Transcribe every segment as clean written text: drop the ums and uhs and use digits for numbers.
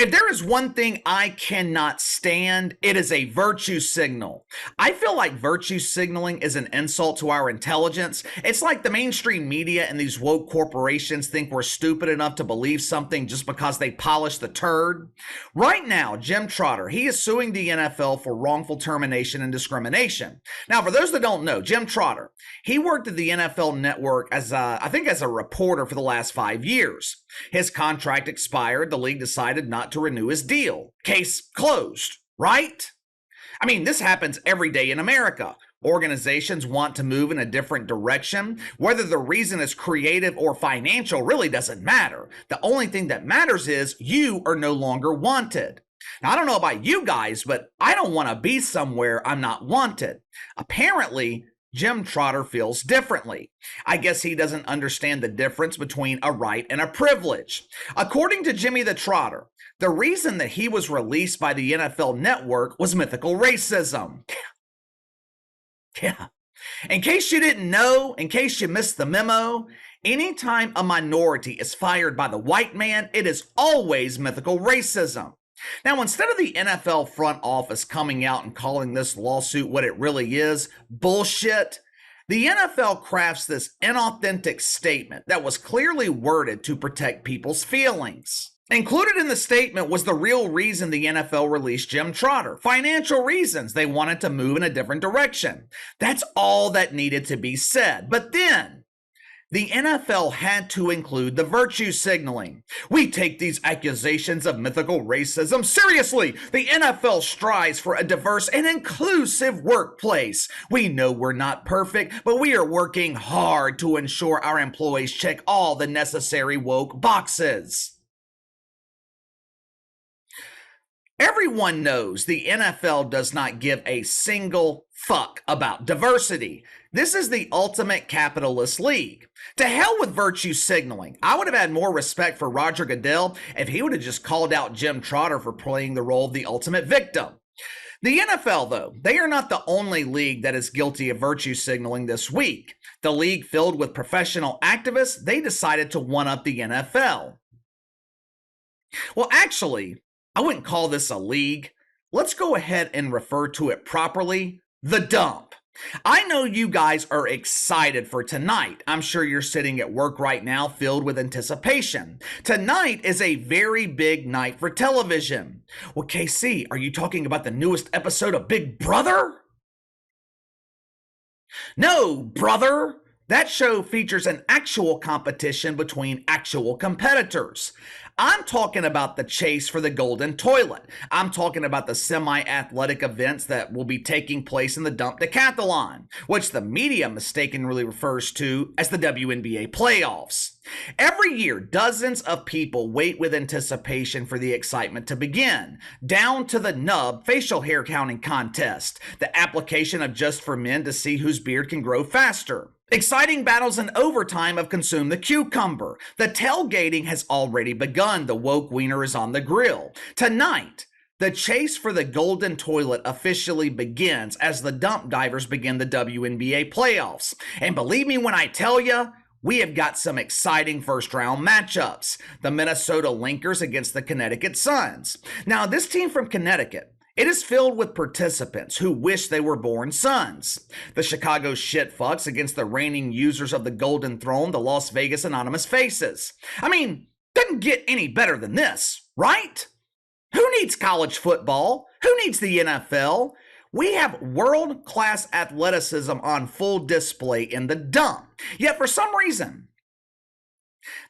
If there is one thing I cannot stand, it is a virtue signal. I feel like virtue signaling is an insult to our intelligence. It's like the mainstream media and these woke corporations think we're stupid enough to believe something just because they polish the turd. Right now, Jim Trotter, he is suing the NFL for wrongful termination and discrimination. Now, for those that don't know, Jim Trotter, he worked at the NFL Network as a reporter for the last 5 years. His contract expired. The league decided not to renew his deal. Case closed, right? I mean, this happens every day in America. Organizations want to move in a different direction. Whether the reason is creative or financial really doesn't matter. The only thing that matters is you are no longer wanted. Now, I don't know about you guys, but I don't want to be somewhere I'm not wanted. Apparently, Jim Trotter feels differently. I guess he doesn't understand the difference between a right and a privilege. According to Jimmy the Trotter, the reason that he was released by the NFL Network was mythical racism. Yeah. In case you didn't know, in case you missed the memo, anytime a minority is fired by the white man, it is always mythical racism. Now, instead of the NFL front office coming out and calling this lawsuit what it really is, bullshit, the NFL crafts this inauthentic statement that was clearly worded to protect people's feelings. Included in the statement was the real reason the NFL released Jim Trotter. Financial reasons. They wanted to move in a different direction. That's all that needed to be said. But then, the NFL had to include the virtue signaling. We take these accusations of mythical racism seriously. The NFL strives for a diverse and inclusive workplace. We know we're not perfect, but we are working hard to ensure our employees check all the necessary woke boxes. Everyone knows the NFL does not give a single fuck about diversity. This is the ultimate capitalist league. To hell with virtue signaling. I would have had more respect for Roger Goodell if he would have just called out Jim Trotter for playing the role of the ultimate victim. The NFL, though, they are not the only league that is guilty of virtue signaling this week. The league filled with professional activists, they decided to one-up the NFL. Well, actually, I wouldn't call this a league. Let's go ahead and refer to it properly, the dump. I know you guys are excited for tonight. I'm sure you're sitting at work right now filled with anticipation. Tonight is a very big night for television. Well, KC, are you talking about the newest episode of Big Brother? No, brother. That show features an actual competition between actual competitors. I'm talking about the chase for the golden toilet. I'm talking about the semi-athletic events that will be taking place in the dump decathlon, which the media mistakenly refers to as the WNBA playoffs. Every year, dozens of people wait with anticipation for the excitement to begin, down to the nub facial hair counting contest, the application of Just for Men to see whose beard can grow faster. Exciting battles in overtime have consumed the cucumber. The tailgating has already begun. The woke wiener is on the grill. Tonight, the chase for the golden toilet officially begins as the dump divers begin the WNBA playoffs. And believe me when I tell you, we have got some exciting first-round matchups. The Minnesota Linkers against the Connecticut Suns. Now, this team from Connecticut, it is filled with participants who wish they were born sons. The Chicago shitfucks against the reigning users of the Golden Throne, the Las Vegas Anonymous Faces. I mean, doesn't get any better than this, right? Who needs college football? Who needs the NFL? We have world-class athleticism on full display in the dump. Yet for some reason,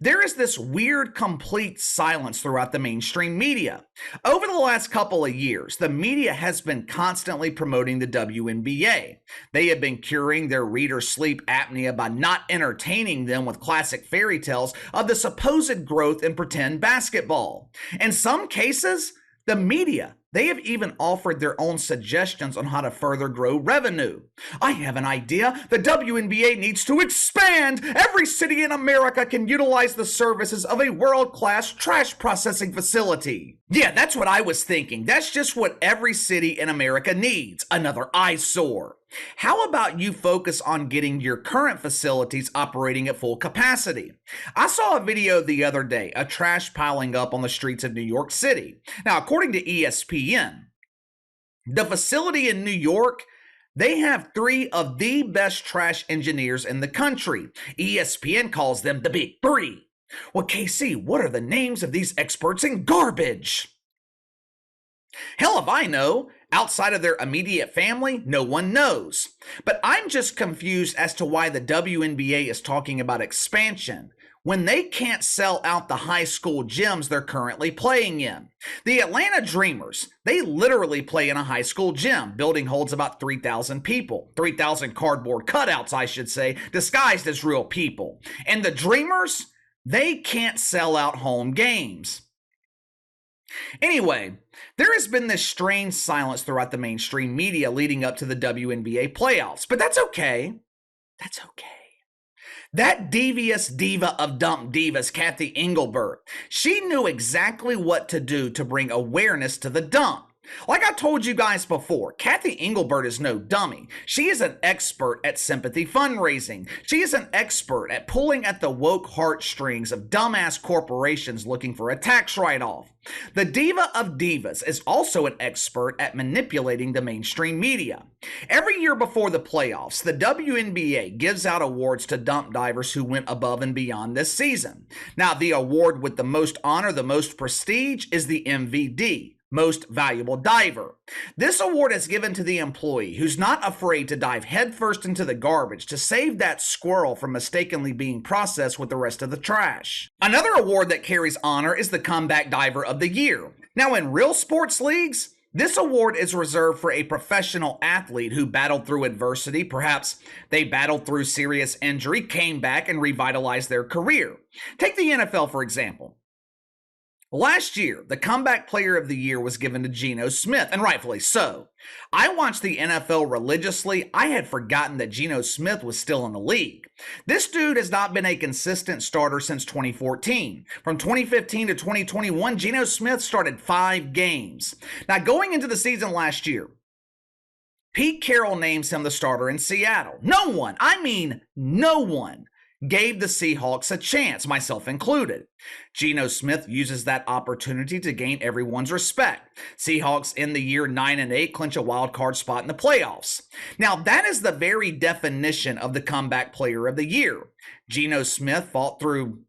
there is this weird complete silence throughout the mainstream media. Over the last couple of years, the media has been constantly promoting the WNBA. They have been curing their readers' sleep apnea by not entertaining them with classic fairy tales of the supposed growth in pretend basketball. In some cases, the media, they have even offered their own suggestions on how to further grow revenue. I have an idea. The WNBA needs to expand. Every city in America can utilize the services of a world-class trash processing facility. Yeah, that's what I was thinking. That's just what every city in America needs. Another eyesore. How about you focus on getting your current facilities operating at full capacity? I saw a video the other day of trash piling up on the streets of New York City. Now, according to ESPN, the facility in New York, they have three of the best trash engineers in the country. ESPN calls them the Big Three. Well, KC, what are the names of these experts in garbage? Hell if I know. Outside of their immediate family, no one knows. But I'm just confused as to why the WNBA is talking about expansion when they can't sell out the high school gyms they're currently playing in. The Atlanta Dreamers, they literally play in a high school gym. Building holds about 3,000 people. 3,000 cardboard cutouts, I should say, disguised as real people. And the Dreamers, they can't sell out home games. Anyway, there has been this strange silence throughout the mainstream media leading up to the WNBA playoffs, but that's okay. That's okay. That devious diva of dump divas, Cathy Engelbert, she knew exactly what to do to bring awareness to the dump. Like I told you guys before, Cathy Engelbert is no dummy. She is an expert at sympathy fundraising. She is an expert at pulling at the woke heartstrings of dumbass corporations looking for a tax write-off. The diva of divas is also an expert at manipulating the mainstream media. Every year before the playoffs, the WNBA gives out awards to dump divers who went above and beyond this season. Now, the award with the most honor, the most prestige, is the MVD. Most Valuable Diver. This award is given to the employee who's not afraid to dive headfirst into the garbage to save that squirrel from mistakenly being processed with the rest of the trash. Another award that carries honor is the Comeback Diver of the Year. Now, in real sports leagues, this award is reserved for a professional athlete who battled through adversity. Perhaps they battled through serious injury, came back, and revitalized their career. Take the NFL, for example. Last year, the Comeback Player of the Year was given to Geno Smith, and rightfully so. I watched the NFL religiously. I had forgotten that Geno Smith was still in the league. This dude has not been a consistent starter since 2014. From 2015 to 2021, Geno Smith started 5 games. Now, going into the season last year, Pete Carroll names him the starter in Seattle. No one gave the Seahawks a chance, myself included. Geno Smith uses that opportunity to gain everyone's respect. Seahawks end the year 9-8, clinch a wild card spot in the playoffs. Now, that is the very definition of the Comeback Player of the Year. Geno Smith fought through,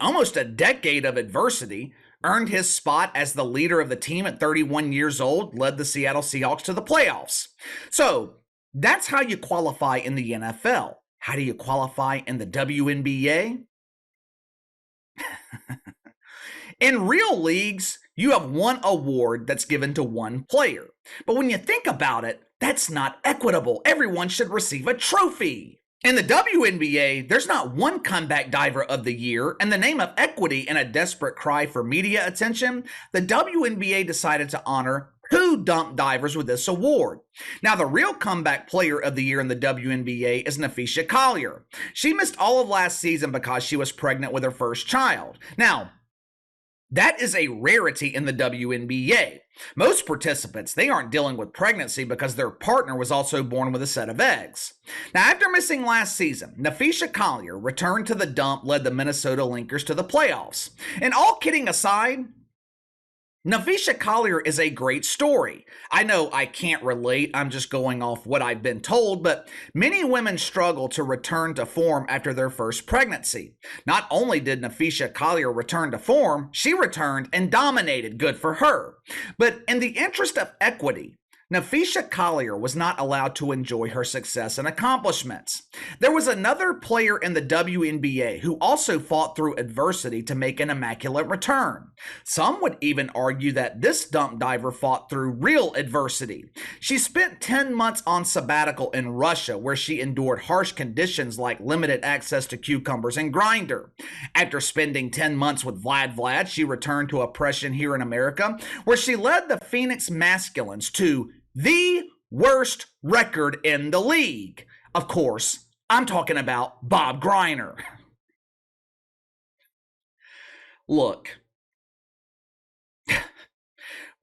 almost a decade of adversity, earned his spot as the leader of the team at 31 years old, led the Seattle Seahawks to the playoffs. So, that's how you qualify in the NFL. How do you qualify in the WNBA? In real leagues, you have one award that's given to one player. But when you think about it, that's not equitable. Everyone should receive a trophy. In the WNBA, there's not one Comeback Diver of the Year. In the name of equity and a desperate cry for media attention, the WNBA decided to honor 2 dump divers with this award. Now, the real Comeback Player of the Year in the WNBA is Napheesa Collier. She missed all of last season because she was pregnant with her first child. Now, that is a rarity in the WNBA. Most participants, they aren't dealing with pregnancy because their partner was also born with a set of eggs. Now, after missing last season, Napheesa Collier returned to the dump, led the Minnesota Lynx to the playoffs. And all kidding aside, Napheesa Collier is a great story. I know I can't relate, I'm just going off what I've been told, but many women struggle to return to form after their first pregnancy. Not only did Napheesa Collier return to form, she returned and dominated. Good for her. But in the interest of equity, Napheesa Collier was not allowed to enjoy her success and accomplishments. There was another player in the WNBA who also fought through adversity to make an immaculate return. Some would even argue that this dump diver fought through real adversity. She spent 10 months on sabbatical in Russia, where she endured harsh conditions like limited access to cucumbers and grinder. After spending 10 months with Vlad, she returned to oppression here in America, where she led the Phoenix Masculines to the worst record in the league. Of course, I'm talking about Bob Griner. Look,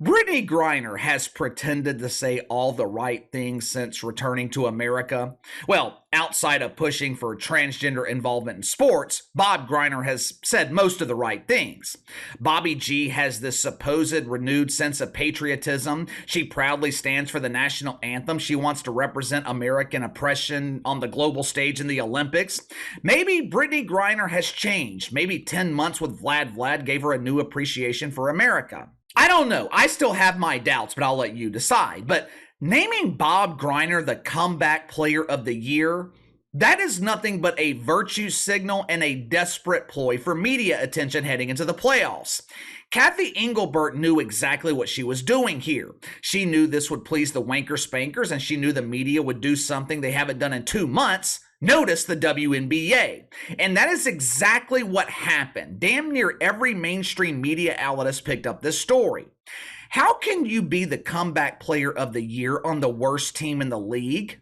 Brittney Griner has pretended to say all the right things since returning to America. Well, outside of pushing for transgender involvement in sports, Bob Griner has said most of the right things. Bobby G has this supposed renewed sense of patriotism. She proudly stands for the national anthem. She wants to represent American oppression on the global stage in the Olympics. Maybe Brittney Griner has changed. Maybe 10 months with Vlad gave her a new appreciation for America. I don't know. I still have my doubts, but I'll let you decide. But naming Bob Griner the comeback player of the year, that is nothing but a virtue signal and a desperate ploy for media attention heading into the playoffs. Cathy Engelbert knew exactly what she was doing here. She knew this would please the wanker spankers, and she knew the media would do something they haven't done in 2 months. Notice the WNBA. And that is exactly what happened. Damn near every mainstream media outlet has picked up this story. How can you be the comeback player of the year on the worst team in the league?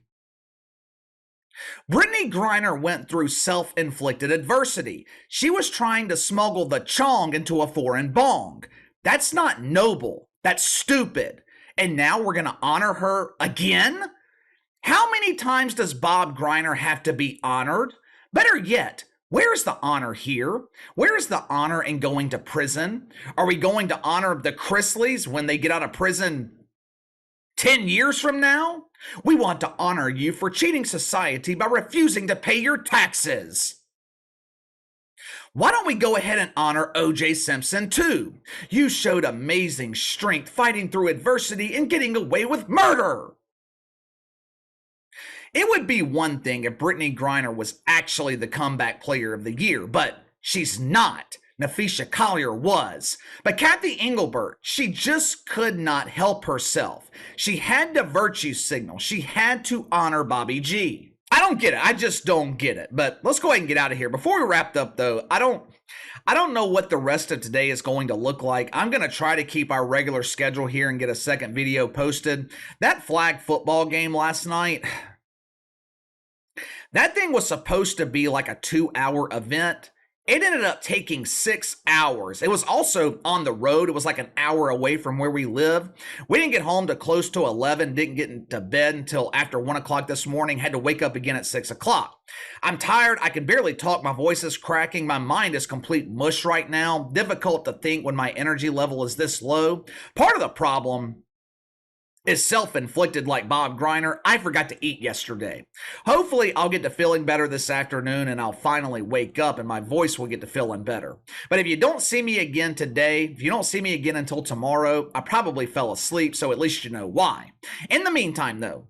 Brittney Griner went through self-inflicted adversity. She was trying to smuggle the chong into a foreign bong. That's not noble. That's stupid. And now we're going to honor her again? How many times does Bob Griner have to be honored? Better yet, where's the honor here? Where is the honor in going to prison? Are we going to honor the Chrisleys when they get out of prison 10 years from now? We want to honor you for cheating society by refusing to pay your taxes. Why don't we go ahead and honor O.J. Simpson too? You showed amazing strength fighting through adversity and getting away with murder. It would be one thing if Brittney Griner was actually the comeback player of the year, but she's not. Napheesa Collier was. But Cathy Engelbert, she just could not help herself. She had to virtue signal. She had to honor Bobby G. I don't get it. I just don't get it. But let's go ahead and get out of here. Before we wrap up, though, I don't know what the rest of today is going to look like. I'm going to try to keep our regular schedule here and get a second video posted. That flag football game last night, that thing was supposed to be like a 2-hour event. It ended up taking 6 hours. It was also on the road. It was like an hour away from where we live. We didn't get home to close to 11, didn't get into bed until after 1 o'clock this morning, had to wake up again at 6 o'clock. I'm tired. I can barely talk. My voice is cracking. My mind is complete mush right now. Difficult to think when my energy level is this low. Part of the problem is self-inflicted like Bob Griner. I forgot to eat yesterday. Hopefully I'll get to feeling better this afternoon and I'll finally wake up and my voice will get to feeling better. But if you don't see me again today, if you don't see me again until tomorrow, I probably fell asleep, so at least you know why. In the meantime though,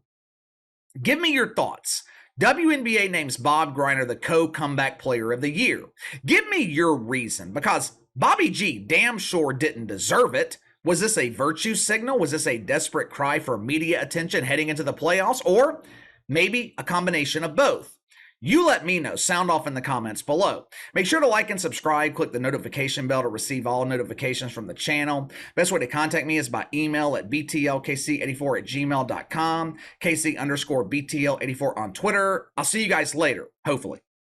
give me your thoughts. WNBA names Bob Griner the co-comeback player of the year. Give me your reason, because Bobby G damn sure didn't deserve it. Was this a virtue signal? Was this a desperate cry for media attention heading into the playoffs? Or maybe a combination of both? You let me know. Sound off in the comments below. Make sure to like and subscribe. Click the notification bell to receive all notifications from the channel. Best way to contact me is by email at btlkc84@gmail.com, KC_BTL84 on Twitter. I'll see you guys later, hopefully.